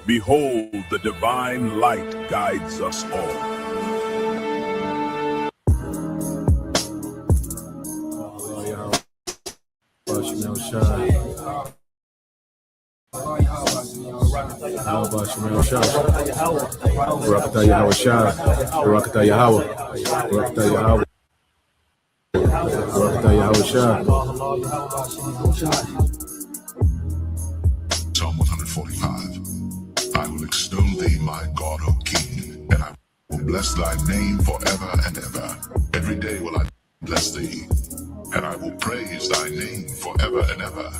Behold, the divine light guides us all. Psalm 145. I will extol thee, my God, O King, and I will bless thy name forever and ever. Every day will I bless thee, and I will praise thy name forever and ever.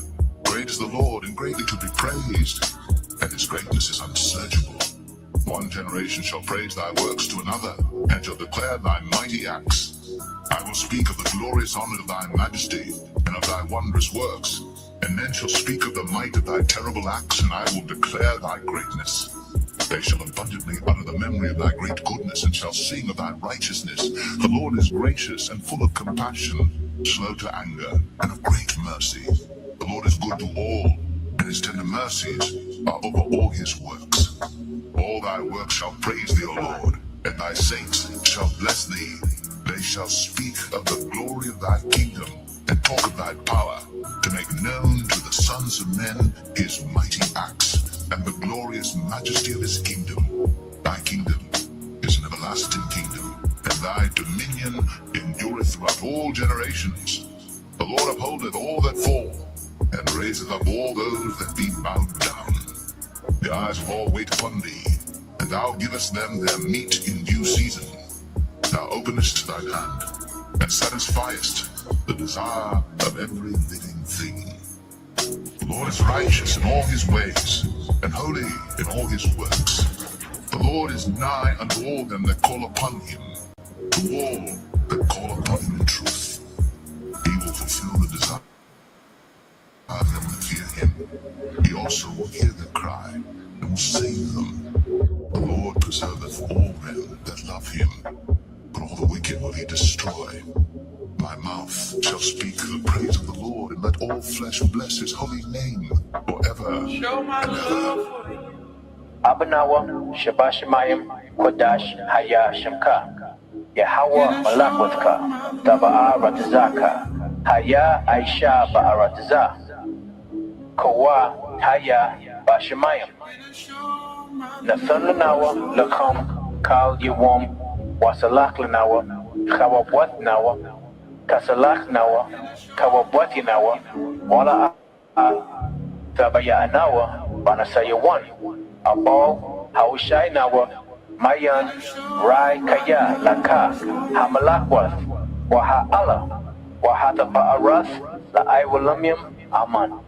Great is the Lord, and greatly to be praised, and his greatness is unsearchable. One generation shall praise thy works to another, and shall declare thy mighty acts. I will speak of the glorious honor of thy majesty, and of thy wondrous works. And men shall speak of the might of thy terrible acts, and I will declare thy greatness. They shall abundantly utter the memory of thy great goodness, and shall sing of thy righteousness. The Lord is gracious and full of compassion, slow to anger, and of great mercy. The Lord is good to all, and his tender mercies are over all his works. All thy works shall praise thee, O Lord, and thy saints shall bless thee. They shall speak of the glory of thy kingdom, and talk of thy power, to make known to the sons of men his mighty acts, and the glorious majesty of his kingdom. Thy kingdom is an everlasting kingdom, and thy dominion endureth throughout all generations. The Lord upholdeth all that fall, and raiseth up all those that be bowed down. The eyes of all wait upon thee, and thou givest them their meat in due season. Thou openest thine hand, and satisfiest the desire of every living thing. The Lord is righteous in all his ways, and holy in all his works. The Lord is nigh unto all them that call upon him, to all that call upon him in truth. He will fulfill the desire of them that fear him. He also will hear their cry, and will save them. The Lord preserveth all them that love him, but all the wicked will he destroy. My mouth shall speak the praise of the Lord, and let all flesh bless his holy name forever. Show my love for you. Abanawa, Shabashamayim, Kodash, Haya, Shamka, Yahawa, Malakwaka, Taba'a, Ratazaka, Haya, Aisha, Ba'arataza, Kawa, Haya, Bashamayim, Nathananawa, Lakam, Kal Yawam, Wasalaklanawa, Kawabwat Nawa, Kasalak Nawa, Kawabwati Nawa, Wala Tabaya Nawa, Banasayawan, Abal, Haushai Nawa, Mayan, Rai Kaya, Laka, Hamalakwath, Waha Allah, Wahata Ba'arath, La Iwalamium, Aman.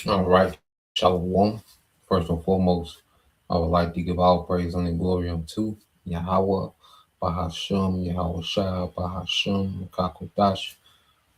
All right, Shalom. First and foremost, I would like to give all praise and glory unto Yahweh, Bahasham, Yahweh Shai, Bahasham, Kakodash.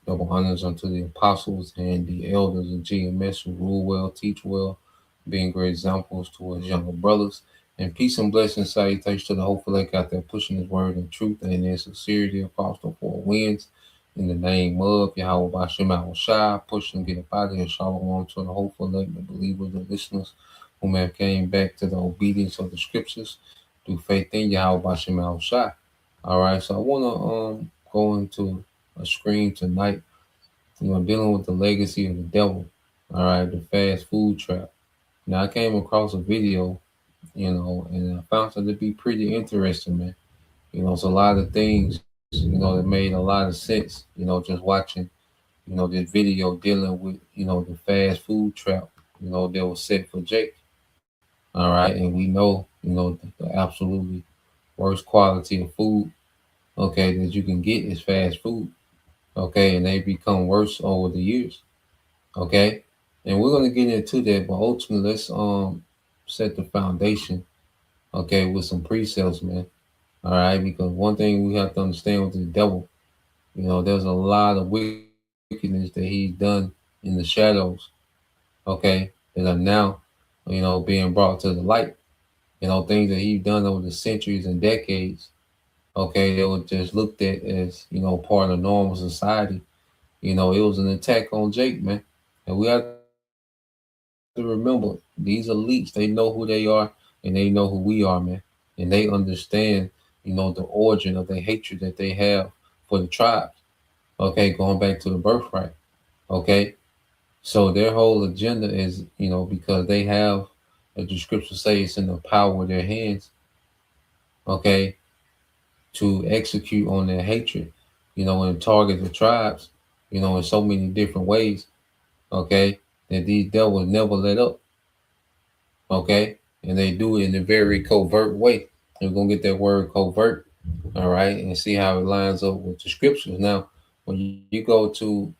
Double honors unto the apostles and the elders of GMS who rule well, teach well, being great examples to us younger brothers. And peace and blessings, salutations to the hopeful lake out there pushing his word and truth and in sincerity across the four winds. In the name of Yahweh Bashem Al Shai, push and get up out of here. Shalom to the hopeful lake, the believers, the listeners who may have came back to the obedience of the scriptures through faith in Yahweh Bashem Al Shai. All right, so I want to go into a screen tonight, dealing with the legacy of the devil. All right, the fast food trap. Now, I came across a video, and I found it to be pretty interesting, man. It's a lot of things, that made a lot of sense, just watching, this video dealing with, the fast food trap, that was set for Jake. All right. And we know, the absolutely worst quality of food, okay, that you can get is fast food. Okay. And they become worse over the years. Okay. And we're going to get into that, but ultimately let's set the foundation, okay, with some pre-sales, man. All right, because one thing we have to understand with the devil, there's a lot of wickedness that he's done in the shadows, okay, that are now, being brought to the light. Things that he's done over the centuries and decades, okay, that were just looked at as, part of normal society. It was an attack on Jake, man. And we have to remember these elites, they know who they are and they know who we are, man. And they understand, the origin of the hatred that they have for the tribes. Okay, going back to the birthright. Okay. So their whole agenda is, because they have, as the scripture says, it's in the power of their hands, okay, to execute on their hatred, and target the tribes, in so many different ways, okay, that these devils never let up, okay, and they do it in a very covert way. We're gonna get that word covert, all right, and see how it lines up with the scriptures. Now, when you go to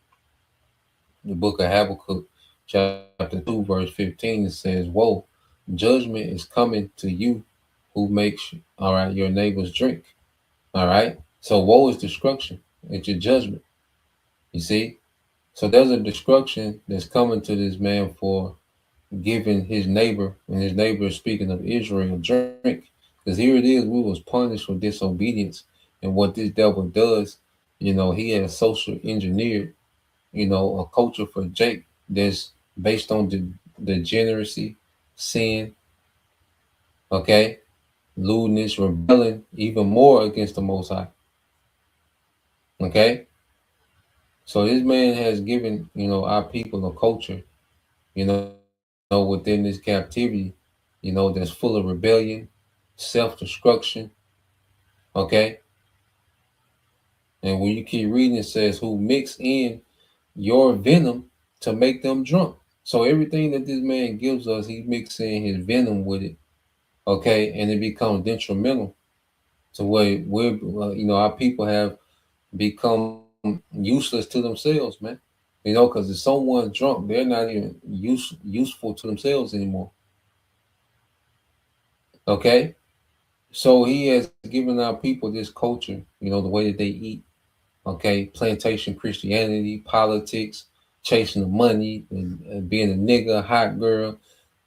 the book of Habakkuk, chapter 2, verse 15, it says, "Woe, judgment is coming to you who makes, all right, your neighbors drink." All right. So woe is destruction. It's your judgment. You see? So there's a destruction that's coming to this man for giving his neighbor, and his neighbor is speaking of Israel, drink. Because here it is, we was punished for disobedience. And what this devil does, he has social engineered, a culture for Jake that's based on degeneracy, sin, okay, lewdness, rebelling even more against the Most High. Okay. So this man has given, our people a culture, within this captivity, that's full of rebellion, self-destruction. Okay. And when you keep reading, it says, "Who mix in your venom to make them drunk." So everything that this man gives us, he mixing his venom with it. Okay. And it becomes detrimental to where our people have become useless to themselves, man. Because if someone's drunk, they're not even useful to themselves anymore. Okay, so he has given our people this culture, the way that they eat. Okay, plantation Christianity, politics, chasing the money, and being a nigga, hot girl,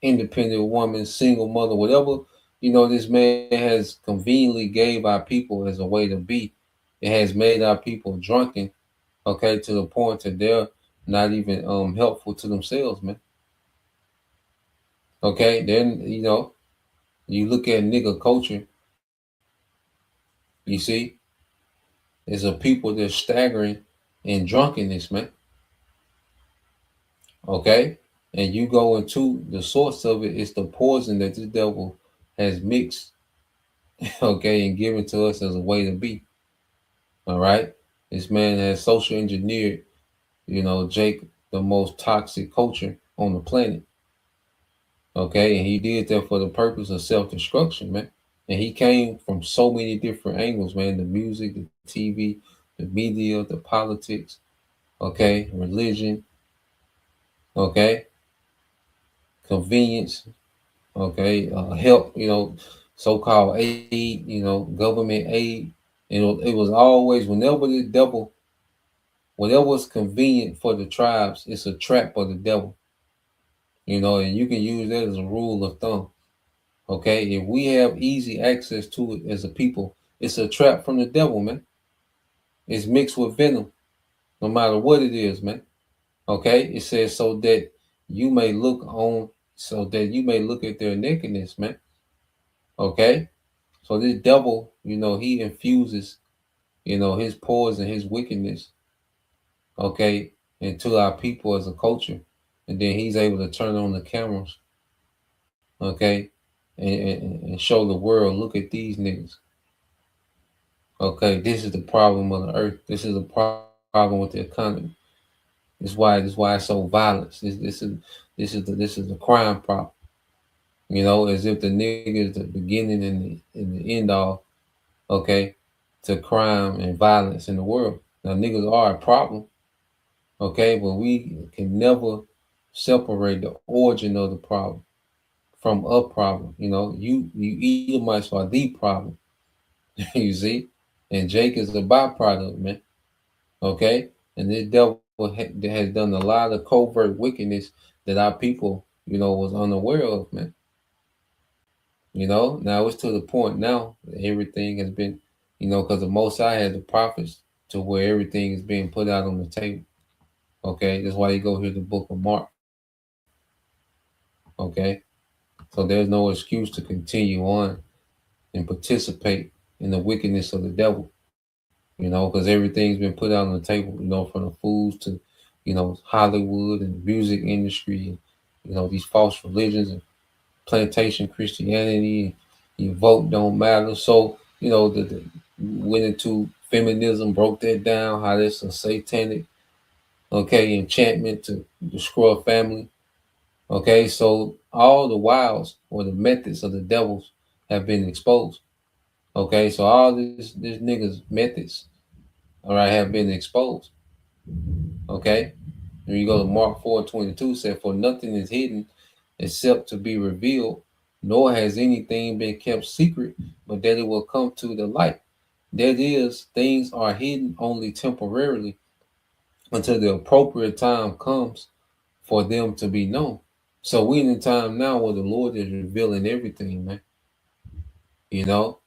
independent woman, single mother, whatever. This man has conveniently gave our people as a way to be. It has made our people drunken, okay, to the point that they're not even helpful to themselves, man. Okay, then you look at nigga culture, you see, there's a people that's staggering in drunkenness, man. Okay, and you go into the source of it, it's the poison that this devil has mixed, okay, and given to us as a way to be. All right, this man has social engineered, Jake, the most toxic culture on the planet. Okay, and he did that for the purpose of self-destruction, man. And he came from so many different angles, man. The music, the TV, the media, the politics, okay, religion, okay, convenience, okay, help, so-called aid, government aid. It was always whenever the devil, whatever's convenient for the tribes, it's a trap for the devil. And you can use that as a rule of thumb. Okay, if we have easy access to it as a people, it's a trap from the devil, man. It's mixed with venom, no matter what it is, man. Okay, it says so that you may look at their nakedness, man. Okay, so this devil, he infuses, his poison, his wickedness, okay, into our people as a culture, and then he's able to turn on the cameras, okay, and show the world, look at these niggas. Okay, this is the problem of the earth. This is the problem with the economy. This is why it's so violent. This is the crime problem. As if the nigga is the beginning and the end all, okay, to crime and violence in the world. Now niggas are a problem, okay, but we can never separate the origin of the problem from a problem. You Edomites are the problem. You see? And Jake is a byproduct, man. Okay? And this devil has done a lot of covert wickedness that our people, was unaware of, man. Now it's to the point now that everything has been, because the Most High had the prophets to where everything is being put out on the table. Okay? That's why you go hear the book of Mark. Okay? So there's no excuse to continue on and participate in the wickedness of the devil, because everything's been put out on the table, from the foods to, Hollywood and music industry, and, these false religions and plantation Christianity, and your vote don't matter. So, the went into feminism, broke that down, how that's a satanic, enchantment to destroy a family. Okay, so all the wiles or the methods of the devils have been exposed. Okay, so all this nigga's methods, all right, have been exposed. Okay, when you go to Mark 4:22, said, "For nothing is hidden except to be revealed, nor has anything been kept secret, but that it will come to the light." That is, things are hidden only temporarily until the appropriate time comes for them to be known. So we in the time now where the Lord is revealing everything, man. You know,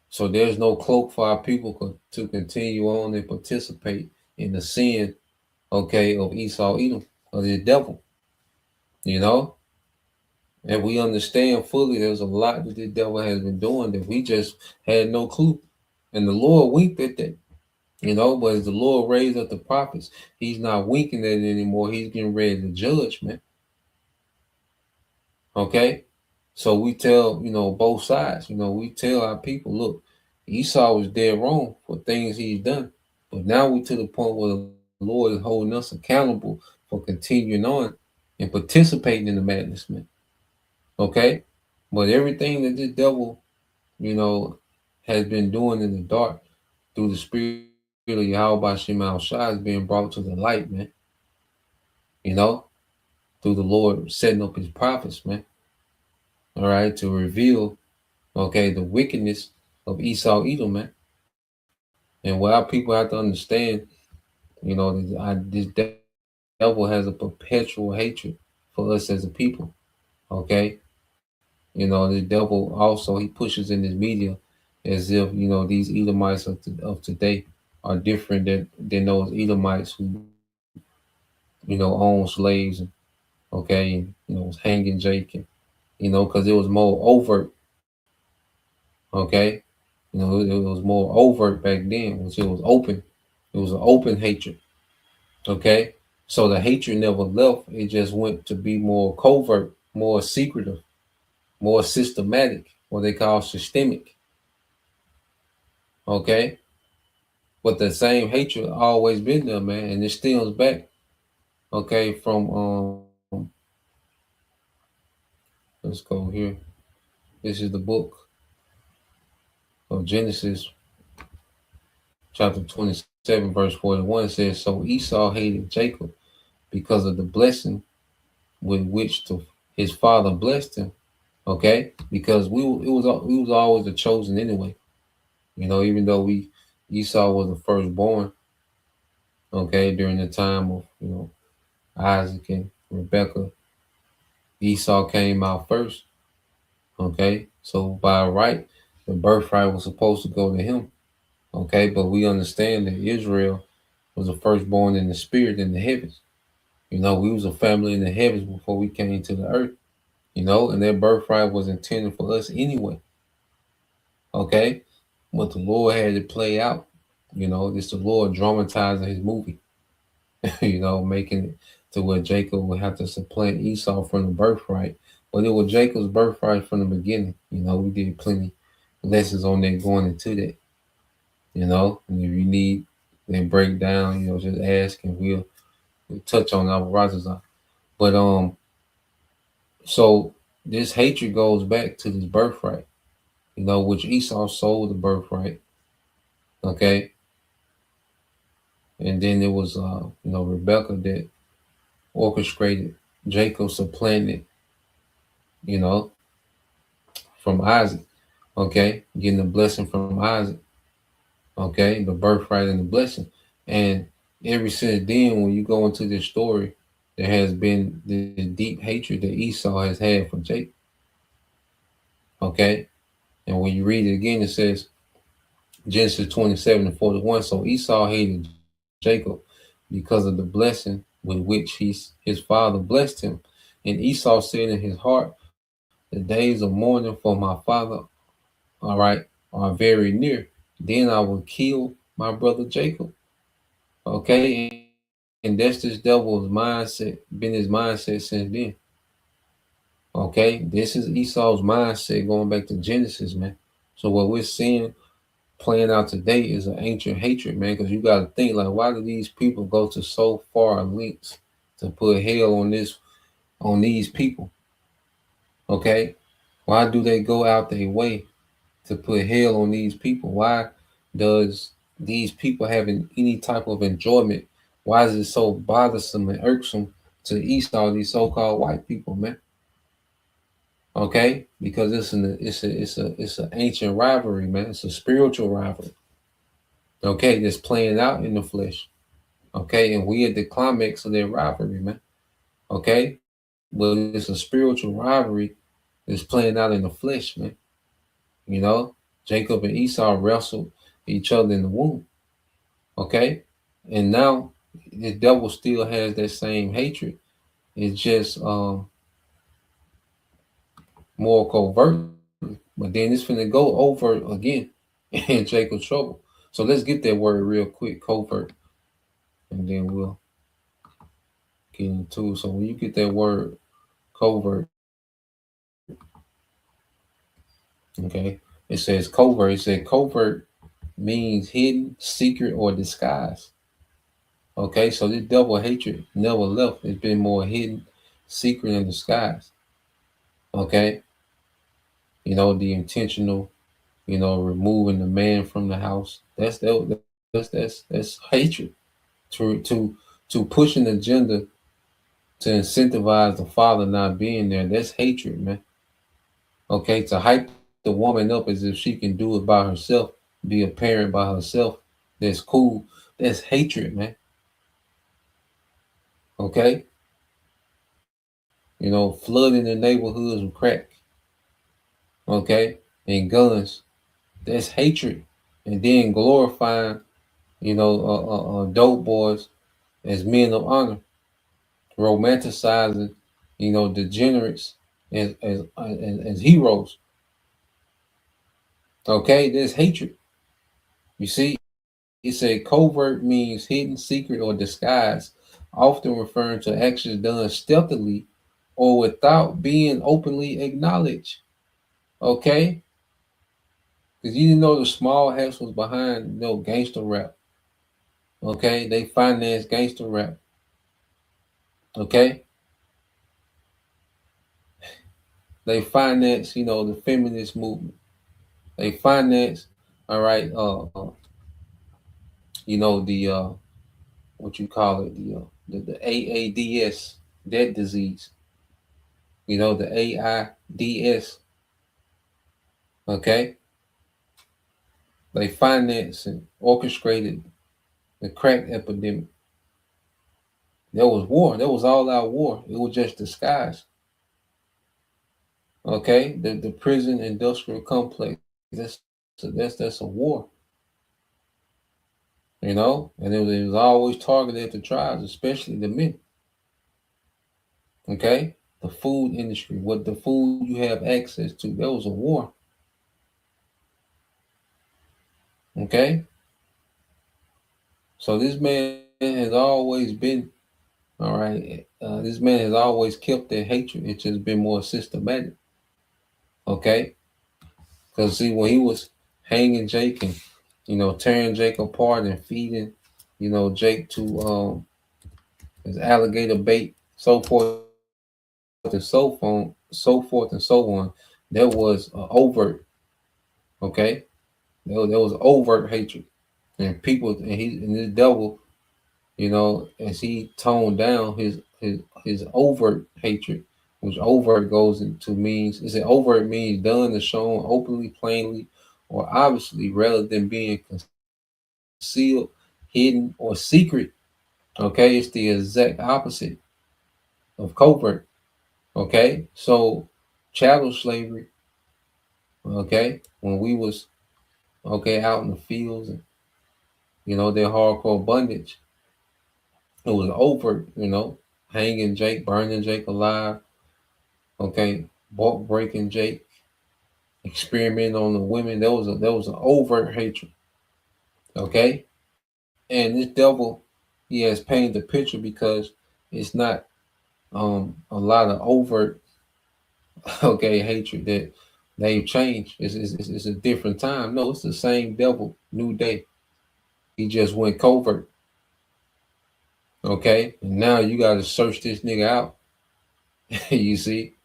so there's no cloak for our people to continue on and participate in the sin, of Esau, Edom, of the devil. You know, and we understand fully there's a lot that the devil has been doing that we just had no clue, and the Lord winked at that. But as the Lord raised up the prophets, He's not winking at it anymore. He's getting ready to judge, man. Okay, so we tell, both sides. We tell our people, look, Esau was dead wrong for things he's done. But now we're to the point where the Lord is holding us accountable for continuing on and participating in the madness, man. Okay? But everything that this devil, has been doing in the dark through the spirit of Yahweh Shema Shai is being brought to the light, man. Through the Lord setting up his prophets, man. All right, to reveal, the wickedness of Esau Edom, man. And what our people have to understand, this devil has a perpetual hatred for us as a people. Okay, the devil also he pushes in his media as if these Edomites of today are different than those Edomites who own slaves and was hanging Jake and because it was more overt. Okay, it was more overt back then, which it was open. It was an open hatred. Okay, so the hatred never left. It just went to be more covert, more secretive, more systematic, what they call systemic. Okay, but the same hatred always been there, man, and it stems back. Okay, from let's go here. This is the book of Genesis, chapter 27, verse 41. It says, "So Esau hated Jacob because of the blessing with which his father blessed him." Okay, because we was always the chosen anyway. Even though Esau was the firstborn. Okay, during the time of Isaac and Rebekah, Esau came out first. Okay, so by right, the birthright was supposed to go to him. Okay, but we understand that Israel was the firstborn in the spirit in the heavens. We was a family in the heavens before we came to the earth. And their birthright was intended for us anyway. Okay, but the Lord had it play out. It's the Lord dramatizing his movie. Making it to where Jacob would have to supplant Esau from the birthright. But it was Jacob's birthright from the beginning. We did plenty lessons on that going into that. And if you need then break down, just ask and we'll touch on our risers. But so this hatred goes back to this birthright, which Esau sold the birthright. Okay. And then it was Rebecca that orchestrated Jacob supplanted, from Isaac. Okay, getting the blessing from Isaac. Okay, the birthright and the blessing. And ever since then, when you go into this story, there has been the deep hatred that Esau has had for Jacob. Okay, and when you read it again, it says Genesis 27 and 41. So Esau hated Jacob because of the blessing with which his father blessed him. And Esau said in his heart, the days of mourning for my father, all right, are very near. Then I will kill my brother Jacob. Okay, and that's this devil's mindset, been his mindset since then. Okay, this is Esau's mindset going back to Genesis, man. So what we're seeing playing out today is an ancient hatred, man. Because you got to think like, why do these people go to so far lengths to put hell on these people? Okay, why do they go out their way to put hell on these people? Why does these people having any type of enjoyment? Why is it so bothersome and irksome to Esau, these so-called white people, man? Okay, because it's an ancient rivalry, man. It's a spiritual rivalry. Okay, that's playing out in the flesh. Okay, and we at the climax of that rivalry, man. Okay, but it's a spiritual rivalry that's playing out in the flesh, man. You know, Jacob and Esau wrestled each other in the womb. Okay, and now the devil still has that same hatred. It's just more covert, but then it's finna go over again in Jacob's trouble. So let's get that word real quick, covert, and then we'll get into it. So when you get that word covert, okay, it says covert. It said covert means hidden, secret, or disguise. Okay, so this double hatred never left. It's been more hidden, secret, and disguise. Okay, the intentional, removing the man from the house. That's hatred. To push an agenda to incentivize the father not being there. That's hatred, man. Okay, to hype the woman up as if she can do it by herself, be a parent by herself. That's cool. That's hatred, man. Okay, flooding the neighborhoods with crack. Okay, and guns. That's hatred. And then glorifying, dope boys as men of honor, romanticizing, degenerates as heroes. Okay, there's hatred. You see, it said covert means hidden, secret, or disguise, often referring to actions done stealthily or without being openly acknowledged. Okay, because you didn't know the small hats was behind, gangster rap. Okay, they finance gangster rap. Okay, they finance, the feminist movement. They finance, all right, the what you call it, the AIDS, that disease. The AIDS. Okay, they financed and orchestrated the crack epidemic. There was war. There was all out war. It was just disguised. Okay, the prison industrial complex. That's a war. And it was always targeted at the tribes, especially the men. Okay, the food industry, what the food you have access to. There was a war. Okay, so this man has always been all right. This man has always kept that hatred. It's just been more systematic. Okay, because see, when he was hanging Jake and tearing Jake apart and feeding Jake to his alligator bait, so forth and so forth and so on, there was overt. Okay, there was overt hatred, and people and this devil, as he toned down his overt hatred which overt goes into means, is it overt means done and shown openly, plainly, or obviously, rather than being concealed, hidden, or secret. Okay, it's the exact opposite of covert. Okay, so chattel slavery. Okay, when we was out in the fields and their hardcore bondage, it was overt. Hanging Jake, burning Jake alive. Okay, bulk breaking Jake, experimenting on the women. There was an overt hatred. Okay, and this devil, he has painted the picture because it's not a lot of overt hatred that they've changed. It's a different time. No, it's the same devil, new day. He just went covert. Okay, and now you got to search this nigga out. You see,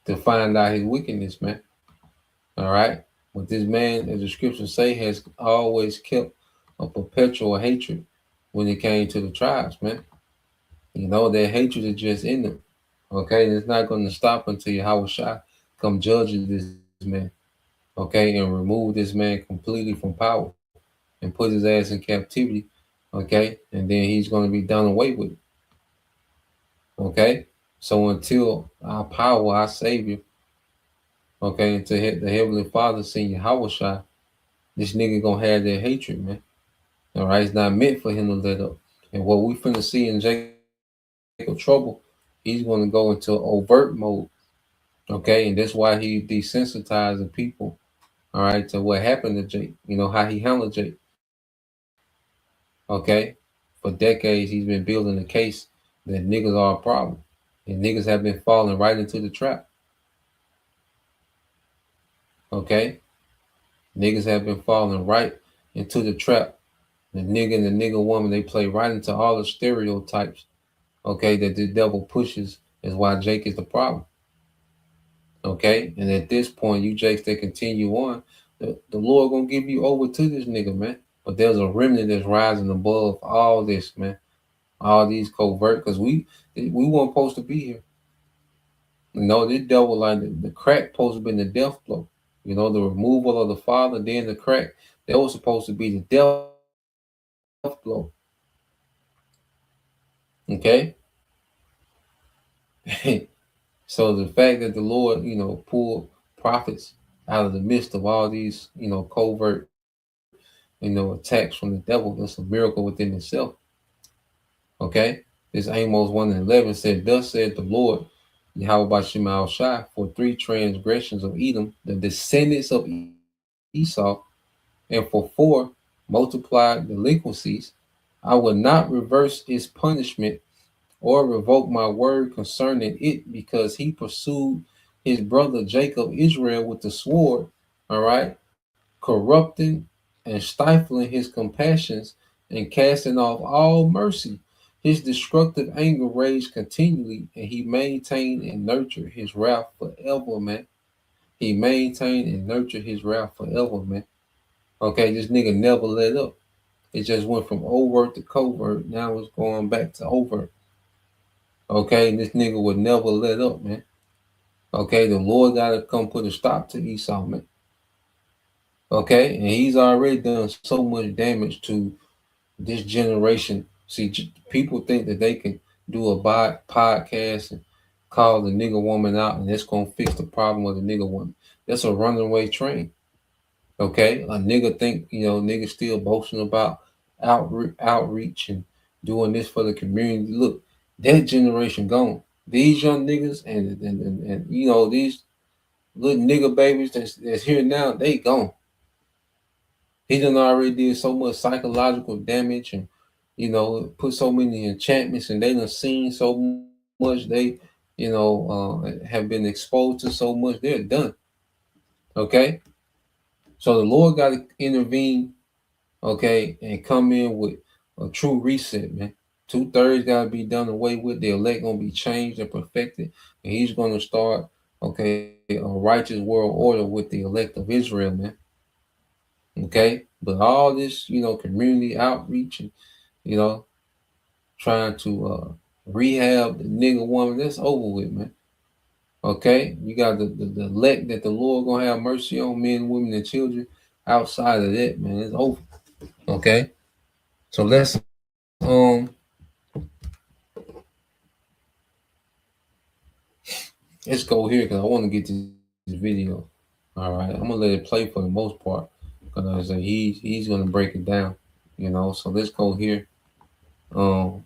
to find out his wickedness, man. All right, but this man, as the scriptures say, has always kept a perpetual hatred when it came to the tribes, man. Their hatred is just in them. Okay, and it's not going to stop until Yahweh come judge this man. Okay, and remove this man completely from power and put his ass in captivity. Okay, and then he's going to be done away with. Okay, so until our power, our Savior, okay, until the Heavenly Father send Yahweh, this nigga gonna have that hatred, man. All right, it's not meant for him to let up. And what we finna see in Jacob trouble, he's gonna go into overt mode. Okay, and that's why he desensitizing people. All right, to what happened to Jake. How he handled Jake. Okay, for decades he's been building a case that niggas are a problem, and niggas have been falling right into the trap. Okay, niggas have been falling right into the trap. The nigga and the nigga woman, they play right into all the stereotypes, okay, that the devil pushes is why Jake is the problem. Okay, and at this point, you Jakes that continue on, the Lord gonna give you over to this nigga, man. But there's a remnant that's rising above all this, man. All these covert, because we weren't supposed to be here. This devil, like the crack supposed to be the death blow. The removal of the father, then the crack, that was supposed to be the death blow. Okay. So the fact that the Lord, pulled prophets out of the midst of all these, covert, attacks from the devil, that's a miracle within itself. Okay. This Amos 1:11 said, "Thus said the Lord, Yahweh Shemal Shai, for 3 transgressions of Edom, the descendants of Esau, and for 4 multiplied delinquencies, I will not reverse its punishment or revoke my word concerning it, because he pursued his brother Jacob Israel with the sword, all right, corrupting and stifling his compassions and casting off all mercy. His destructive anger raged continually, and he maintained and nurtured his wrath forever, man. He maintained and nurtured his wrath forever, man. Okay, this nigga never let up. It just went from overt to covert. Now it's going back to overt. Okay, and this nigga would never let up, man. Okay, the Lord got to come put a stop to Esau, man. Okay, and he's already done so much damage to this generation. See, people think that they can do a podcast and call the nigga woman out, and that's going to fix the problem with the nigga woman. That's a runaway train. Okay, a nigga think, niggas still boasting about outreach and doing this for the community. Look, that generation gone. These young niggas and these little nigga babies that's here now, they gone. He done already did so much psychological damage and put so many enchantments, and they done seen so much. They have been exposed to so much. They're done. Okay, so the Lord got to intervene. Okay, and come in with a true reset, man. 2/3 got to be done away with. The elect gonna be changed and perfected, and he's gonna start, a righteous world order with the elect of Israel, man. Okay, but all this, community outreach and trying to rehab the nigga woman, that's over with, man. Okay, you got the elect that the Lord gonna have mercy on, men, women, and children. Outside of that, man, it's over. Okay, so um let's go here because I want to get to this video. All right, I'm gonna let it play for the most part because I say he's gonna break it down. So let's go here. Um,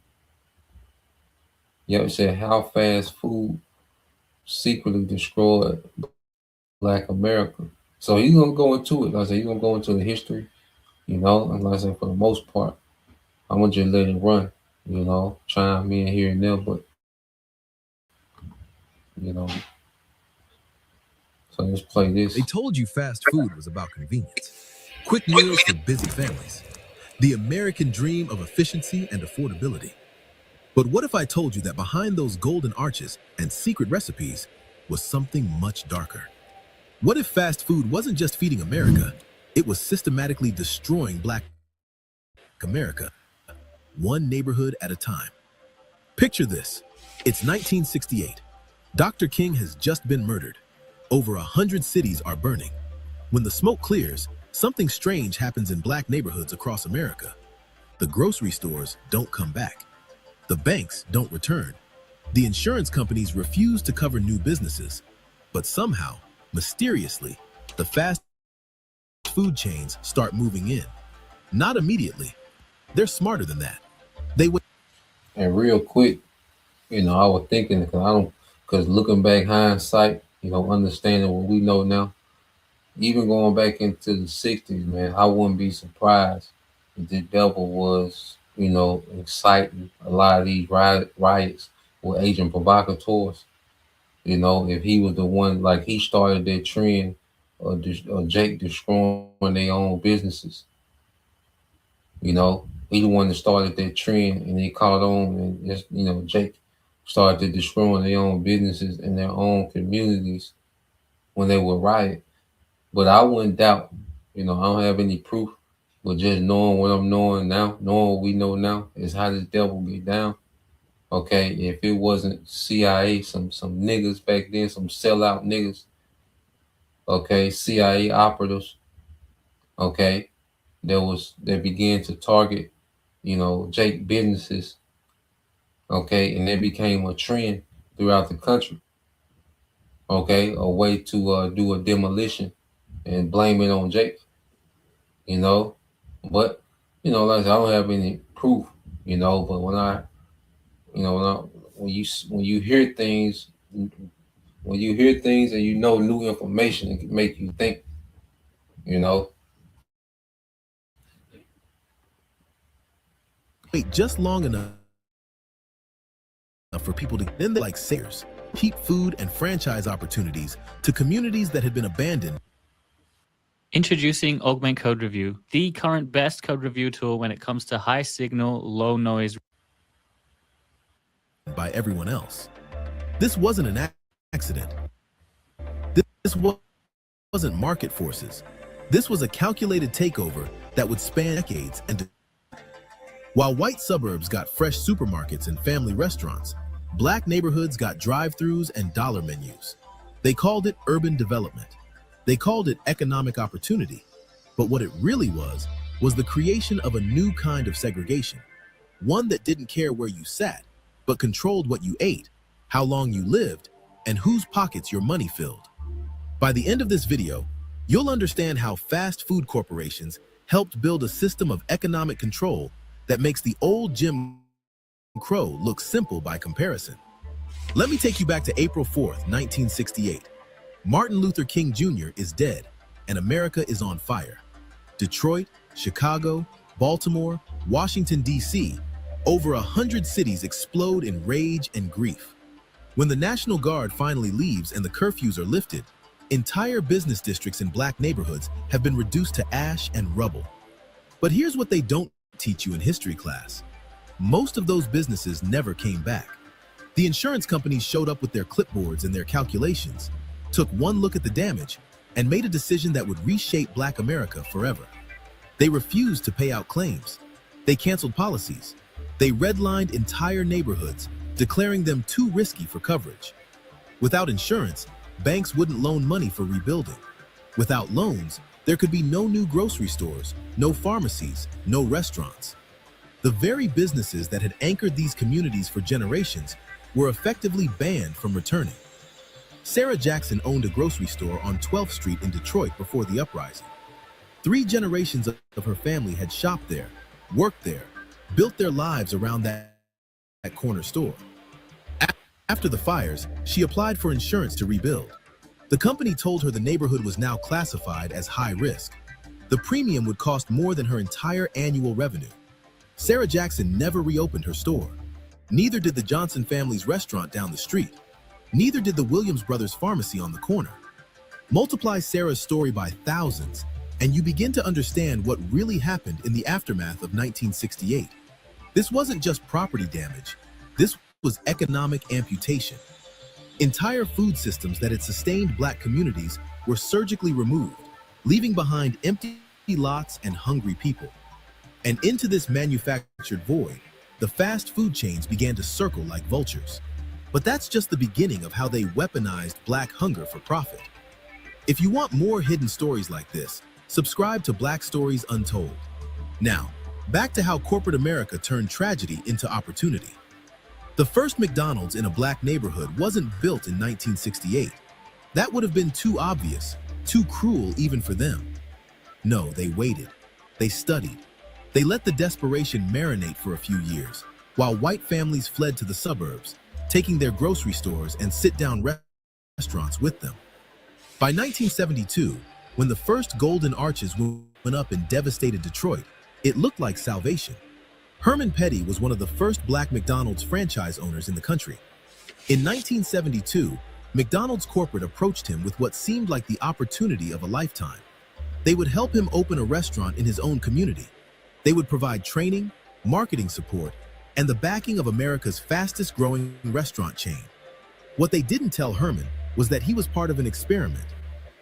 it said how fast food secretly destroyed Black America. So he's gonna go into it. Like I said, he's gonna go into the history. And like I said, for the most part, I'm gonna just let it run. Chime in here and there, but you know. So let's play this. They told you fast food was about convenience, quick meals for busy families, the American dream of efficiency and affordability. But what if I told you that behind those golden arches and secret recipes was something much darker? What if fast food wasn't just feeding America, it was systematically destroying Black America, one neighborhood at a time? Picture this. It's 1968. Dr. King has just been murdered. Over 100 cities are burning. When the smoke clears, something strange happens in Black neighborhoods across America. The grocery stores don't come back. The banks don't return. The insurance companies refuse to cover new businesses. But somehow, mysteriously, the fast food chains start moving in. Not immediately. They're smarter than that. They would. And real quick, I was thinking because looking back hindsight, understanding what we know now, even going back into the 60s, man, I wouldn't be surprised if the devil was, inciting a lot of these riots with agent provocateurs. If he was the one, like he started that trend of Jake destroying their own businesses. He the one that started that trend and they caught on and just, Jake started destroying their own businesses and their own communities when they would riot. But I wouldn't doubt, I don't have any proof, but just knowing what I'm knowing now, knowing what we know now, is how this devil get down. Okay, if it wasn't CIA, some niggas back then, some sellout niggas, okay, CIA operatives, okay, that began to target, Jake businesses, okay, and it became a trend throughout the country, okay, a way to do a demolition and blame it on Jake, but like I said, I don't have any proof, but when you hear things, and new information, it can make you think, Wait just long enough for people to then like Sears, cheap food and franchise opportunities to communities that had been abandoned. Introducing Augment Code Review, the current best code review tool when it comes to high signal, low noise. By everyone else. This wasn't an accident. This wasn't market forces. This was a calculated takeover that would span decades. And while white suburbs got fresh supermarkets and family restaurants, Black neighborhoods got drive-thrus and dollar menus. They called it urban development. They called it economic opportunity. But what it really was the creation of a new kind of segregation, one that didn't care where you sat, but controlled what you ate, how long you lived, and whose pockets your money filled. By the end of this video, you'll understand how fast food corporations helped build a system of economic control that makes the old Jim Crow look simple by comparison. Let me take you back to April 4th, 1968. Martin Luther King Jr. is dead, and America is on fire. Detroit, Chicago, Baltimore, Washington, D.C., over 100 cities explode in rage and grief. When the National Guard finally leaves and the curfews are lifted, entire business districts in Black neighborhoods have been reduced to ash and rubble. But here's what they don't teach you in history class. Most of those businesses never came back. The insurance companies showed up with their clipboards and their calculations, took one look at the damage, and made a decision that would reshape Black America forever. They refused to pay out claims. They canceled policies. They redlined entire neighborhoods, declaring them too risky for coverage. Without insurance, banks wouldn't loan money for rebuilding. Without loans, there could be no new grocery stores, no pharmacies, no restaurants. The very businesses that had anchored these communities for generations were effectively banned from returning. Sarah Jackson owned a grocery store on 12th Street in Detroit before the uprising. 3 generations of her family had shopped there, worked there, built their lives around that corner store. After the fires, she applied for insurance to rebuild. The company told her the neighborhood was now classified as high risk. The premium would cost more than her entire annual revenue. Sarah Jackson never reopened her store. Neither did the Johnson family's restaurant down the street. Neither did the Williams Brothers pharmacy on the corner. Multiply Sarah's story by thousands, and you begin to understand what really happened in the aftermath of 1968. This wasn't just property damage. This was economic amputation. Entire food systems that had sustained Black communities were surgically removed, leaving behind empty lots and hungry people. And into this manufactured void, the fast food chains began to circle like vultures. But that's just the beginning of how they weaponized Black hunger for profit. If you want more hidden stories like this, subscribe to Black Stories Untold. Now, back to how corporate America turned tragedy into opportunity. The first McDonald's in a Black neighborhood wasn't built in 1968. That would have been too obvious, too cruel even for them. No, they waited. They studied. They let the desperation marinate for a few years, while white families fled to the suburbs, taking their grocery stores and sit-down restaurants with them. By 1972, when the first golden arches went up in devastated Detroit, it looked like salvation. Herman Petty was one of the first Black McDonald's franchise owners in the country. In 1972, McDonald's corporate approached him with what seemed like the opportunity of a lifetime. They would help him open a restaurant in his own community. They would provide training, marketing support, and the backing of America's fastest-growing restaurant chain. What they didn't tell Herman was that he was part of an experiment,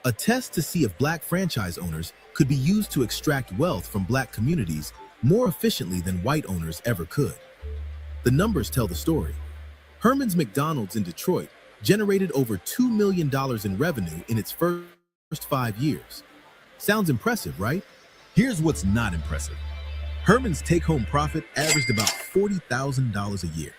a test to see if Black franchise owners could be used to extract wealth from Black communities more efficiently than white owners ever could. The numbers tell the story. Herman's McDonald's in Detroit generated over $2 million in revenue in its first 5 years. Sounds impressive, right? Here's what's not impressive. Herman's take-home profit averaged about $40,000 a year.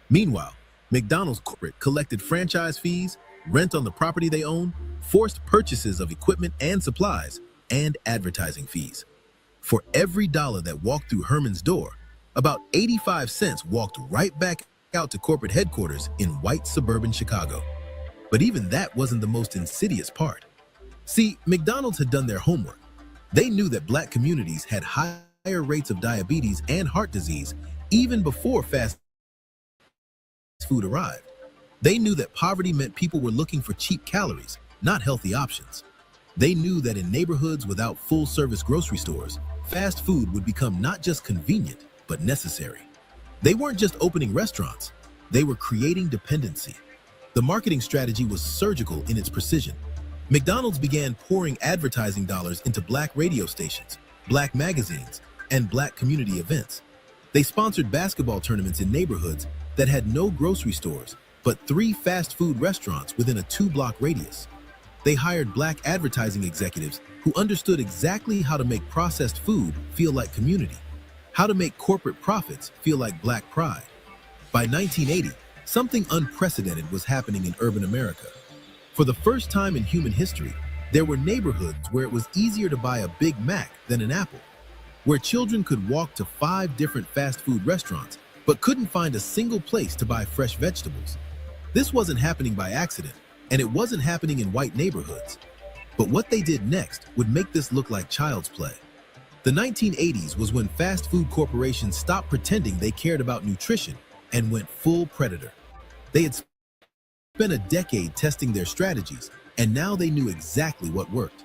Meanwhile, McDonald's corporate collected franchise fees, rent on the property they own, forced purchases of equipment and supplies, and advertising fees. For every dollar that walked through Herman's door, about 85 cents walked right back out to corporate headquarters in white suburban Chicago. But even that wasn't the most insidious part. See, McDonald's had done their homework. They knew that Black communities had higher rates of diabetes and heart disease even before fast food arrived. They knew that poverty meant people were looking for cheap calories, not healthy options. They knew that in neighborhoods without full-service grocery stores, fast food would become not just convenient, but necessary. They weren't just opening restaurants, they were creating dependency. The marketing strategy was surgical in its precision. McDonald's began pouring advertising dollars into Black radio stations, Black magazines, and Black community events. They sponsored basketball tournaments in neighborhoods that had no grocery stores, but 3 fast food restaurants within a 2-block radius. They hired Black advertising executives who understood exactly how to make processed food feel like community, how to make corporate profits feel like Black pride. By 1980, something unprecedented was happening in urban America. For the first time in human history, there were neighborhoods where it was easier to buy a Big Mac than an apple, where children could walk to 5 different fast food restaurants but couldn't find a single place to buy fresh vegetables. This wasn't happening by accident, and it wasn't happening in white neighborhoods. But what they did next would make this look like child's play. The 1980s was when fast food corporations stopped pretending they cared about nutrition and went full predator. They had spent a decade testing their strategies, and now they knew exactly what worked.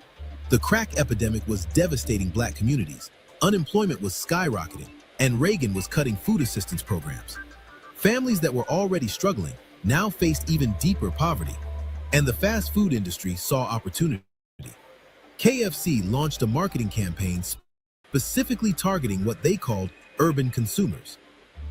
The crack epidemic was devastating Black communities, unemployment was skyrocketing, and Reagan was cutting food assistance programs. Families that were already struggling now faced even deeper poverty, and the fast food industry saw opportunity. KFC launched a marketing campaign specifically targeting what they called urban consumers.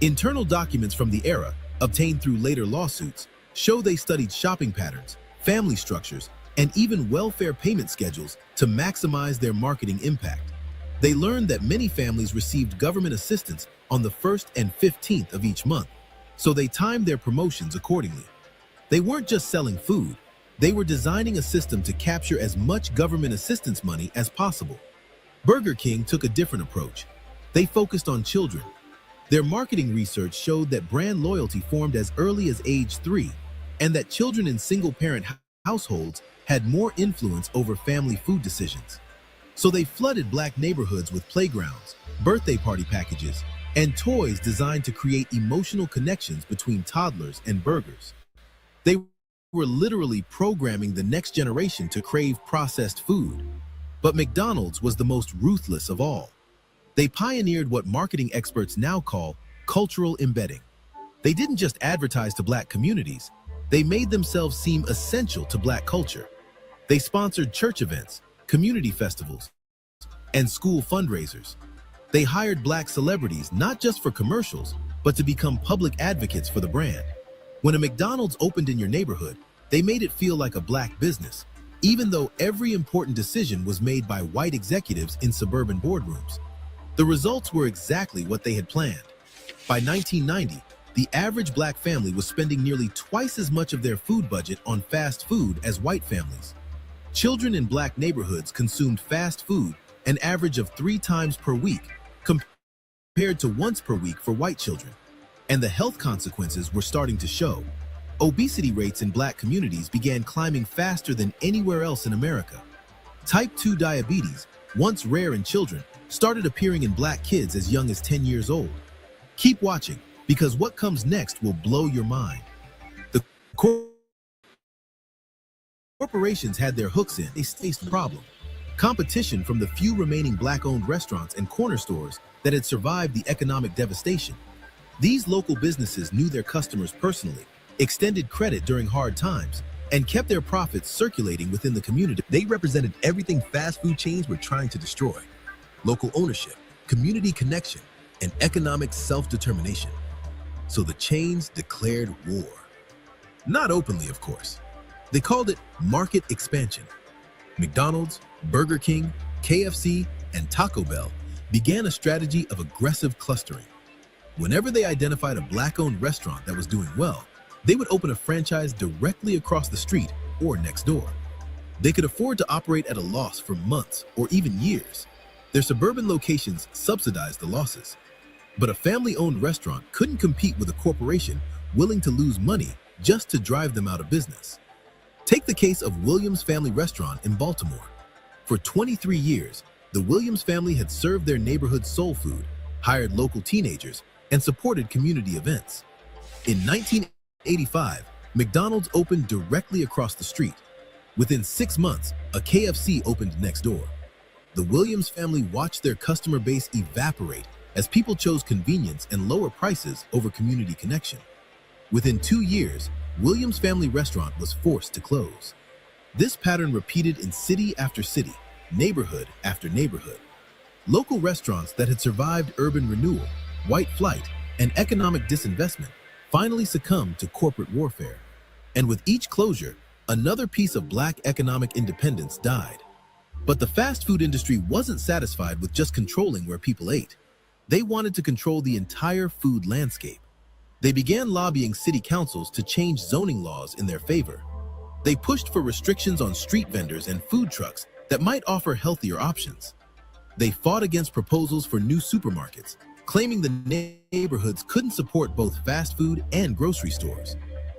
Internal documents from the era, obtained through later lawsuits, show they studied shopping patterns, family structures, and even welfare payment schedules to maximize their marketing impact. They learned that many families received government assistance on the 1st and 15th of each month, so they timed their promotions accordingly. They weren't just selling food, they were designing a system to capture as much government assistance money as possible. Burger King took a different approach. They focused on children. Their marketing research showed that brand loyalty formed as early as age 3, and that children in single-parent households had more influence over family food decisions. So they flooded Black neighborhoods with playgrounds, birthday party packages, and toys designed to create emotional connections between toddlers and burgers. They were literally programming the next generation to crave processed food. But McDonald's was the most ruthless of all. They pioneered what marketing experts now call cultural embedding. They didn't just advertise to Black communities, they made themselves seem essential to Black culture. They sponsored church events, community festivals, and school fundraisers. They hired Black celebrities not just for commercials, but to become public advocates for the brand. When a McDonald's opened in your neighborhood, they made it feel like a Black business, even though every important decision was made by white executives in suburban boardrooms. The results were exactly what they had planned. By 1990, the average Black family was spending nearly twice as much of their food budget on fast food as white families. Children in Black neighborhoods consumed fast food an average of 3 times per week, compared to once per week for white children. And the health consequences were starting to show. Obesity rates in Black communities began climbing faster than anywhere else in America. Type 2 diabetes, once rare in children, started appearing in Black kids as young as 10 years old. Keep watching, because what comes next will blow your mind. The corporations had their hooks in. They faced the problem. Competition from the few remaining Black-owned restaurants and corner stores that had survived the economic devastation. These local businesses knew their customers personally, extended credit during hard times, and kept their profits circulating within the community. They represented everything fast food chains were trying to destroy: local ownership, community connection, and economic self-determination. So the chains declared war. Not openly, of course. They called it market expansion. McDonald's, Burger King, KFC, and Taco Bell began a strategy of aggressive clustering. Whenever they identified a Black-owned restaurant that was doing well, they would open a franchise directly across the street or next door. They could afford to operate at a loss for months or even years. Their suburban locations subsidized the losses. But a family-owned restaurant couldn't compete with a corporation willing to lose money just to drive them out of business. Take the case of Williams Family Restaurant in Baltimore. For 23 years, the Williams family had served their neighborhood soul food, hired local teenagers, and supported community events. In 1985, McDonald's opened directly across the street. Within 6 months, a KFC opened next door. The Williams family watched their customer base evaporate as people chose convenience and lower prices over community connection. Within 2 years, Williams Family Restaurant was forced to close. This pattern repeated in city after city, neighborhood after neighborhood. Local restaurants that had survived urban renewal, white flight, and economic disinvestment finally succumbed to corporate warfare. And with each closure, another piece of Black economic independence died. But the fast food industry wasn't satisfied with just controlling where people ate. They wanted to control the entire food landscape. They began lobbying city councils to change zoning laws in their favor. They pushed for restrictions on street vendors and food trucks that might offer healthier options. They fought against proposals for new supermarkets, claiming the neighborhoods couldn't support both fast food and grocery stores.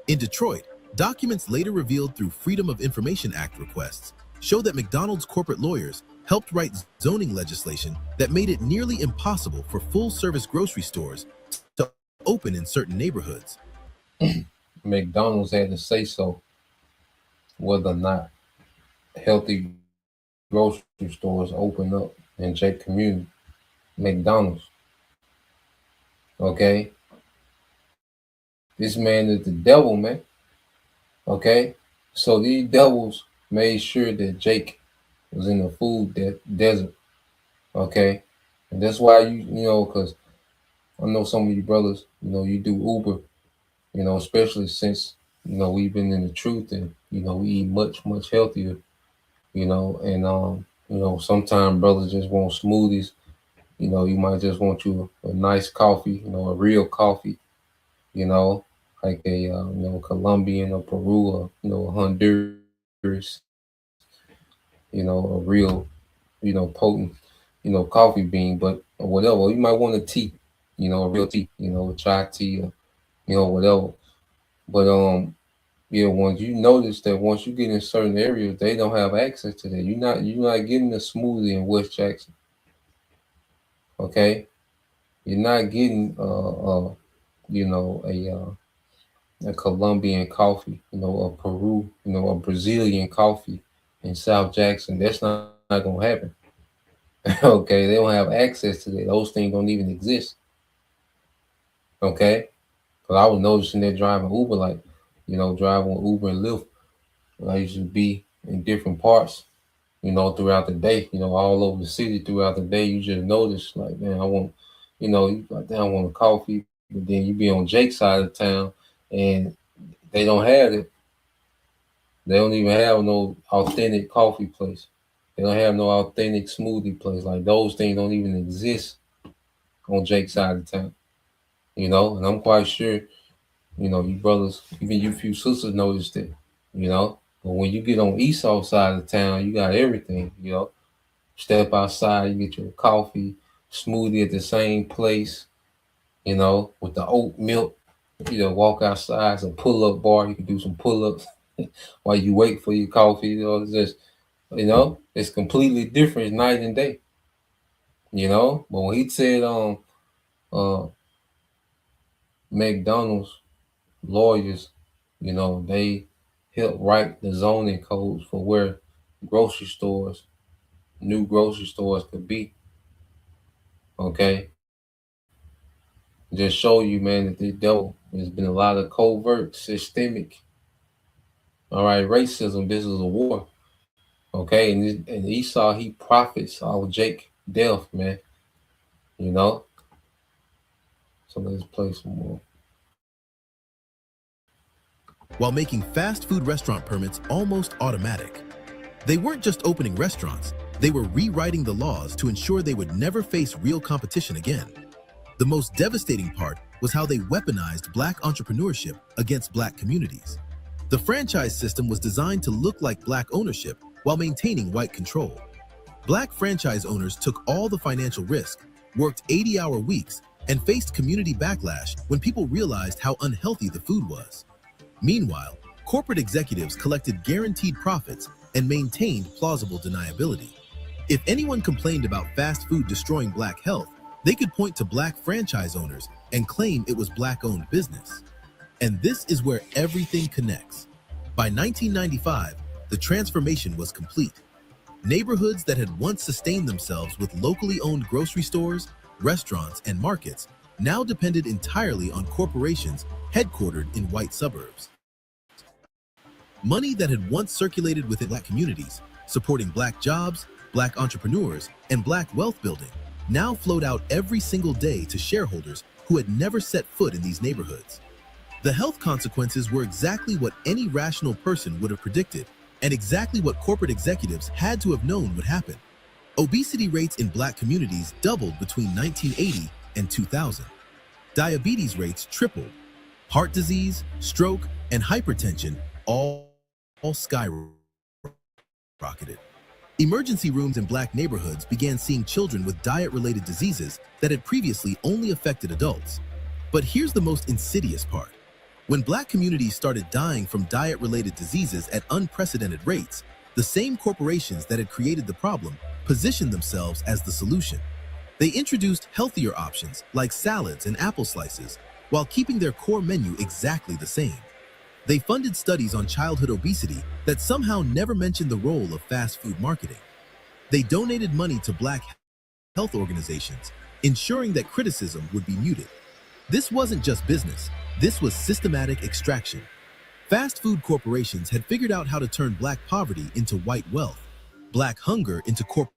In Detroit, documents later revealed through Freedom of Information Act requests show that McDonald's corporate lawyers helped write zoning legislation that made it nearly impossible for full-service grocery stores to open in certain neighborhoods. McDonald's had to say so whether or not healthy grocery stores open up in J community. McDonald's. Okay? This man is the devil, man. Okay? So these devils made sure that Jake was in the food desert. Okay? And that's why because I know some of you brothers, you do Uber, especially since we've been in the truth, and we eat much healthier. And sometimes brothers just want smoothies. You might just want you a nice coffee, a real coffee, you know, like a Colombian or Peru or Honduras, a real potent coffee bean, but or whatever. You might want a tea, a real tea, a chai tea, or whatever. But yeah, once you notice that once you get in certain areas, they don't have access to that. You're not getting a smoothie in West Jackson. Okay, you're not getting a Colombian coffee, a Peru, a Brazilian coffee in South Jackson. That's not gonna happen. Okay, they don't have access to that. Those things don't even exist. Okay, because I was noticing that driving Uber, like driving Uber and Lyft. I used to be in different parts, throughout the day, all over the city throughout the day. You just notice, like, man, I want, you like, damn, I want a coffee, but then you be on Jake's side of town, and they don't have it. They don't even have no authentic coffee place. They don't have no authentic smoothie place. Like those things don't even exist on Jake's side of town. And I'm quite sure, you brothers, even you few sisters noticed it, But when you get on Esau side of town, you got everything, Step outside, you get your coffee, smoothie at the same place, with the oat milk. Walk outside, it's a pull-up bar. You can do some pull-ups while you wait for your coffee. It's just, it's completely different. It's night and day. But when he said McDonald's lawyers, they help write the zoning codes for where new grocery stores could be. Okay. Just show you, man, that there's been a lot of covert, systemic, all right, racism. This is a war. Okay. And Esau, he profits off Jake death, man. So let's play some more. While making fast food restaurant permits almost automatic, they weren't just opening restaurants, they were rewriting the laws to ensure they would never face real competition again. The most devastating part was how they weaponized Black entrepreneurship against Black communities. The franchise system was designed to look like Black ownership while maintaining white control. Black franchise owners took all the financial risk, worked 80-hour weeks, and faced community backlash when people realized how unhealthy the food was. Meanwhile, corporate executives collected guaranteed profits and maintained plausible deniability. If anyone complained about fast food destroying Black health, they could point to Black franchise owners and claim it was Black-owned business. And this is where everything connects. By 1995, the transformation was complete. Neighborhoods that had once sustained themselves with locally owned grocery stores, restaurants, and markets now depended entirely on corporations headquartered in white suburbs. Money that had once circulated within Black communities, supporting Black jobs, Black entrepreneurs, and Black wealth building, now flowed out every single day to shareholders who had never set foot in these neighborhoods. The health consequences were exactly what any rational person would have predicted, and exactly what corporate executives had to have known would happen. Obesity rates in Black communities doubled between 1980 and 2000. Diabetes rates tripled. Heart disease, stroke, and hypertension all skyrocketed. Emergency rooms in Black neighborhoods began seeing children with diet-related diseases that had previously only affected adults. But here's the most insidious part. When Black communities started dying from diet-related diseases at unprecedented rates, the same corporations that had created the problem positioned themselves as the solution. They introduced healthier options like salads and apple slices, while keeping their core menu exactly the same. They funded studies on childhood obesity that somehow never mentioned the role of fast food marketing. They donated money to Black health organizations, ensuring that criticism would be muted. This wasn't just business, this was systematic extraction. Fast food corporations had figured out how to turn Black poverty into white wealth, Black hunger into corporate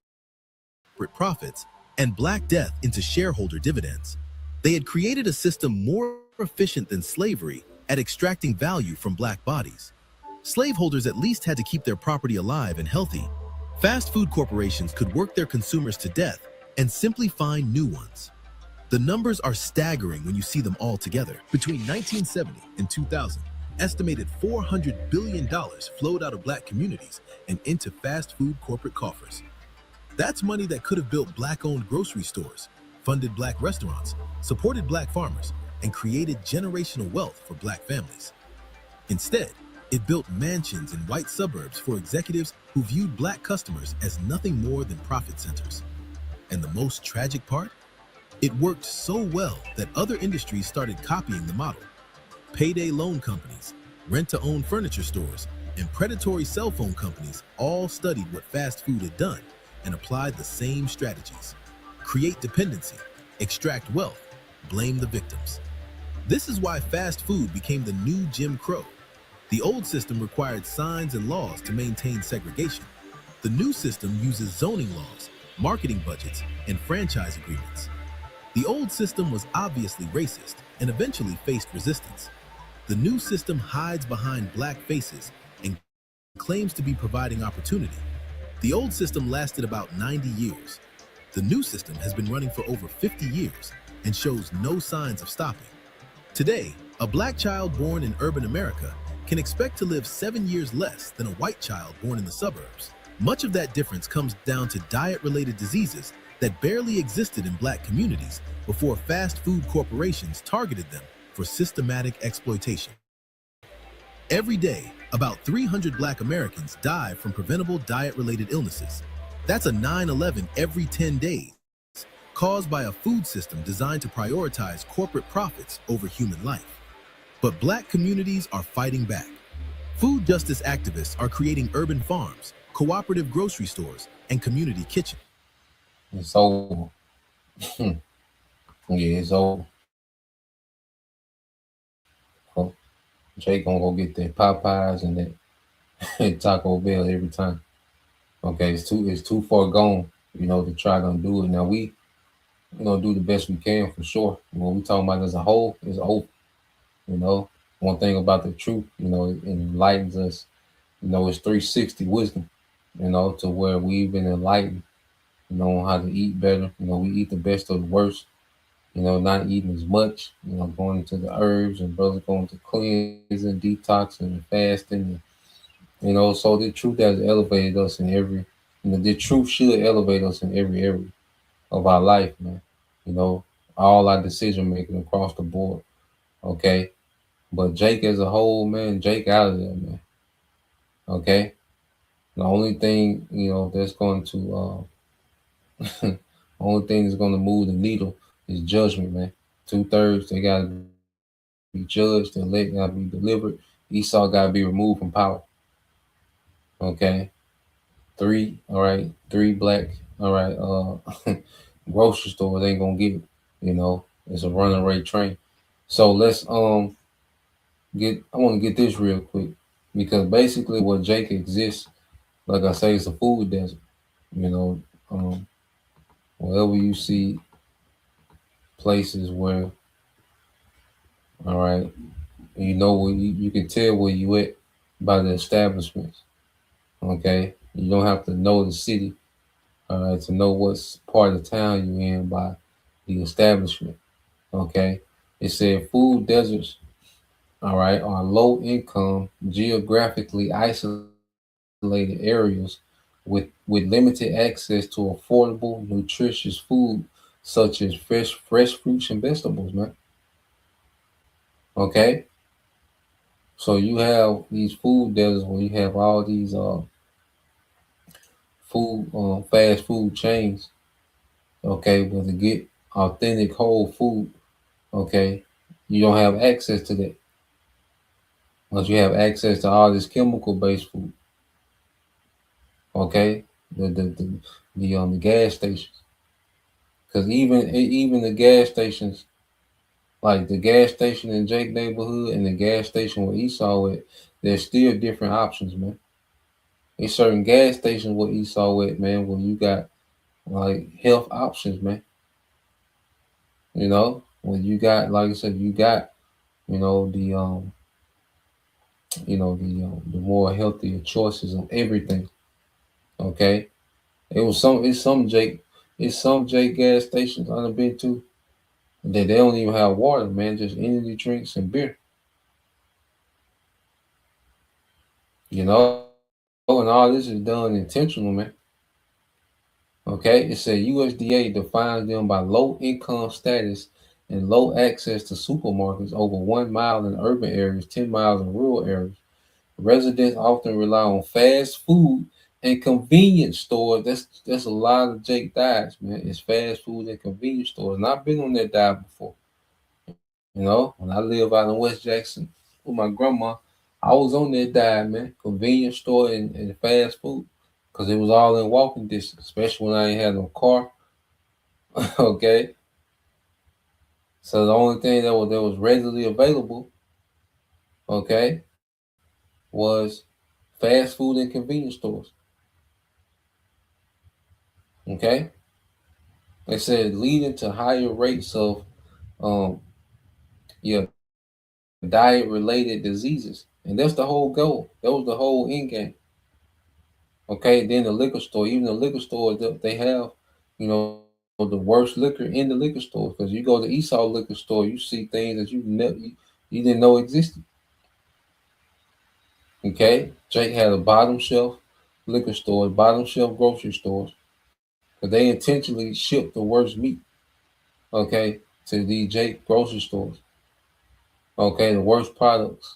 profits, and Black death into shareholder dividends. They had created a system more efficient than slavery, at extracting value from black bodies. Slaveholders at least had to keep their property alive and healthy. Fast food corporations could work their consumers to death and simply find new ones. The numbers are staggering when you see them all together. Between 1970 and 2000, estimated $400 billion flowed out of black communities and into fast food corporate coffers. That's money that could have built black-owned grocery stores, funded black restaurants, supported black farmers, and created generational wealth for black families. Instead, it built mansions in white suburbs for executives who viewed black customers as nothing more than profit centers. And the most tragic part? It worked so well that other industries started copying the model. Payday loan companies, rent-to-own furniture stores, and predatory cell phone companies all studied what fast food had done and applied the same strategies. Create dependency, extract wealth, blame the victims. This is why fast food became the new Jim Crow. The old system required signs and laws to maintain segregation. The new system uses zoning laws, marketing budgets, and franchise agreements. The old system was obviously racist and eventually faced resistance. The new system hides behind black faces and claims to be providing opportunity. The old system lasted about 90 years. The new system has been running for over 50 years and shows no signs of stopping. Today, a black child born in urban America can expect to live 7 years less than a white child born in the suburbs. Much of that difference comes down to diet-related diseases that barely existed in black communities before fast food corporations targeted them for systematic exploitation. Every day, about 300 black Americans die from preventable diet-related illnesses. That's a 9/11 every 10 days, caused by a food system designed to prioritize corporate profits over human life. But black communities are fighting back. Food justice activists are creating urban farms, cooperative grocery stores, and community kitchens. It's over. Yeah, it's over. Oh, Jake gonna go get that Popeyes and that Taco Bell every time. Okay, it's too far gone, to try to do it. Now we do the best we can for sure. When we talking about as a whole, it's over. One thing about the truth, it enlightens us. It's 360 wisdom, to where we've been enlightened, on how to eat better. We eat the best of the worst, not eating as much, going into the herbs and brothers going to cleansing, detoxing, and fasting. So the truth has elevated us in every, the truth should elevate us in every area of our life, man. All our decision making across the board. Okay. But Jake as a whole, man, Jake out of there, man. Okay. The only thing, that's going to, only thing that's going to move the needle is judgment, man. 2/3, they got to be judged, the elect got to be delivered. Esau got to be removed from power. Okay. 3 black, grocery stores ain't going to get it. It's a running rate train. So let's, I want to get this real quick, because basically what Jake exists, like I say, it's a food desert. Wherever you see places where, where you can tell where you at by the establishments. Okay, you don't have to know the city, to know what part of town you're in by the establishment. Okay, it said food deserts, are low income, geographically isolated areas with limited access to affordable, nutritious food such as fresh fruits and vegetables, man. Okay, so you have these food deserts where you have all these fast food chains. Okay, but to get authentic whole food, okay, you don't have access to that. Once you have access to all this chemical-based food, okay, the gas stations, because even the gas stations, like the gas station in Jake neighborhood and the gas station where Esau at, there's still different options, man. There's certain gas stations where Esau at, man, where you got like health options, man. When you got, like I said, you got, you know, the more healthier choices of everything. Okay, it's some Jake gas stations I've been to that they don't even have water, man, just energy drinks and beer. You know, and all this is done intentional, man. Okay, it said USDA defines them by low income status and low access to supermarkets over 1 mile in urban areas, 10 miles in rural areas. Residents often rely on fast food and convenience stores. That's a lot of Jake diets, man. It's fast food and convenience stores. And I've been on that diet before. You know, when I live out in West Jackson with my grandma, I was on that diet, man. Convenience store and fast food. Because it was all in walking distance, especially when I ain't had no car. Okay. So the only thing that was readily available, okay, was fast food and convenience stores. Okay. They said leading to higher rates of um yeah, diet related diseases. And that's the whole goal. That was the whole end game. Okay, then the liquor store, even the liquor store, they have, you know, the worst liquor in the liquor store. Because you go to Esau liquor store, you see things that you didn't know existed. Okay, Jake had a bottom shelf liquor store, bottom shelf grocery stores, but they intentionally shipped the worst meat. Okay, to the Jake grocery stores. Okay, the worst products.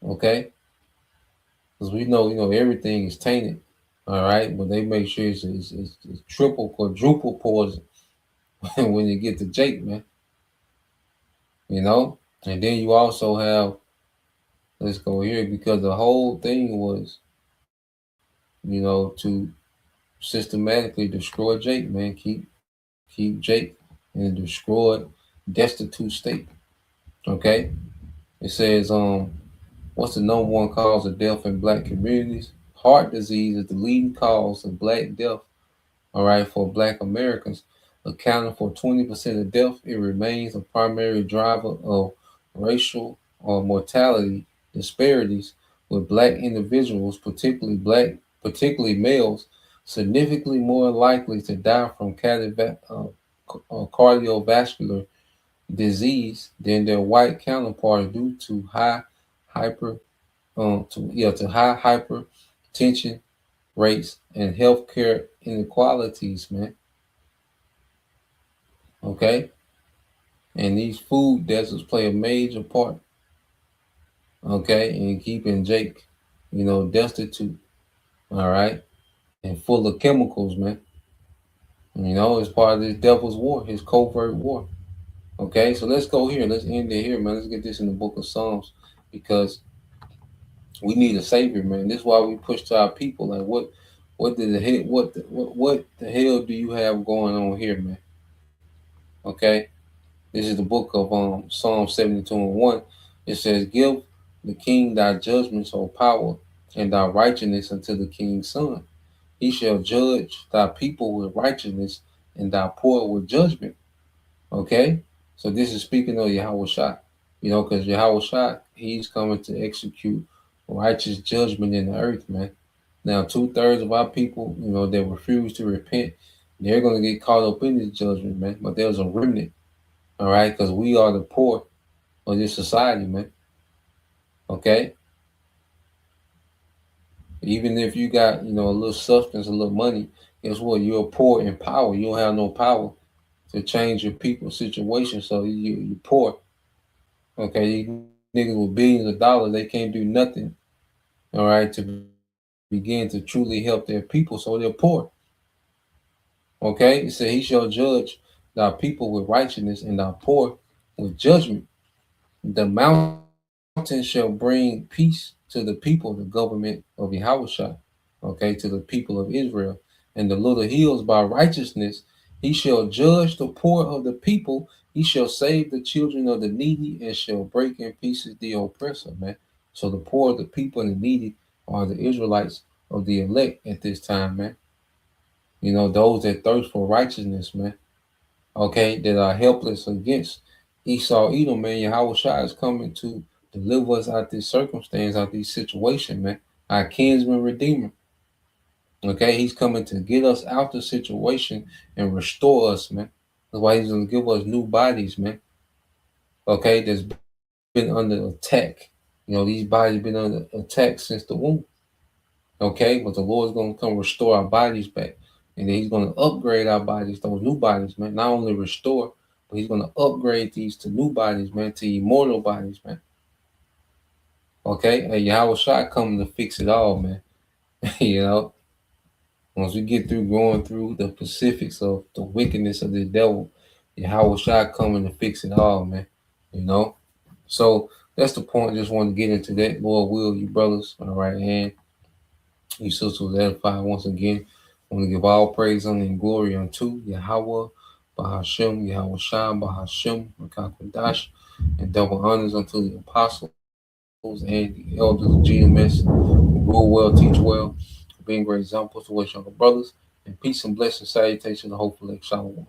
Okay, because we know, everything is tainted. All right, but they make sure it's triple, quadruple poison when you get to Jake, man. You know, and then you also have, let's go here, because the whole thing was, to systematically destroy Jake, man. Keep Jake in a destroyed, destitute state. Okay, it says, what's the number one cause of death in black communities? Heart disease is the leading cause of black death. All right, for black Americans, accounting for 20% of death, it remains a primary driver of racial or mortality disparities, with black individuals, particularly males, significantly more likely to die from cardiovascular disease than their white counterparts due to high hypertension rates and healthcare inequalities, man. Okay, and these food deserts play a major part. Okay, in keeping Jake, destitute. All right, and full of chemicals, man. It's part of this devil's war, his covert war. Okay, so let's go here. Let's end it here, man. Let's get this in the book of Psalms, because we need a savior, man. This is why we push to our people. Like, what the hell do you have going on here, man? Okay, this is the book of Psalm 72:1. It says, "Give the king thy judgments, O power, and thy righteousness unto the king's son. He shall judge thy people with righteousness, and thy poor with judgment." Okay, so this is speaking of Yahweh Shai, because Yahweh Shai, he's coming to execute righteous judgment in the earth, man. Now, 2/3 of our people, that refuse to repent, they're going to get caught up in this judgment, man. But there's a remnant, all right, because we are the poor of this society, man. Okay, even if you got, a little substance, a little money, guess what? You're poor in power. You don't have no power to change your people's situation, so you're poor. Okay, these niggas with billions of dollars, they can't do nothing, all right, to begin to truly help their people, so they're poor. Okay, it said, "He shall judge thy people with righteousness, and thy poor with judgment. The mountain shall bring peace to the people, the government of Yahushua, okay, to the people of Israel, and the little hills by righteousness. He shall judge the poor of the people. He shall save the children of the needy, and shall break in pieces the oppressor," man. So the poor, the people, and the needy are the Israelites of the elect at this time, man. Those that thirst for righteousness, man. Okay, that are helpless against Esau, Edom, man, Yahweh Shai is coming to deliver us out this circumstance, out this situation, man. Our kinsman redeemer. Okay, he's coming to get us out the situation and restore us, man. That's why he's gonna give us new bodies, man. Okay, that's been under attack. You know, these bodies been under attack since the womb. Okay, but the Lord's gonna come restore our bodies back. And then he's gonna upgrade our bodies, those new bodies, man. Not only restore, but he's gonna upgrade these to new bodies, man, to immortal bodies, man. Okay, and Yahweh Shai coming to fix it all, man. You know, once we get through going through the specifics of the wickedness of the devil, Yahweh Shai coming to fix it all, man. You know, so that's the point. Just wanted to get into that. Lord will, you brothers on the right hand, you sisters edified once again. I want to give all praise, honor, and glory unto Yahweh, Bahashem, Yahweh Shai, Bahashem, Makakwadash, and double honors unto the apostles and the elders of GMS who rule well, teach well, being great examples to us younger brothers, and peace and blessing, salutation, and hopefully shalom.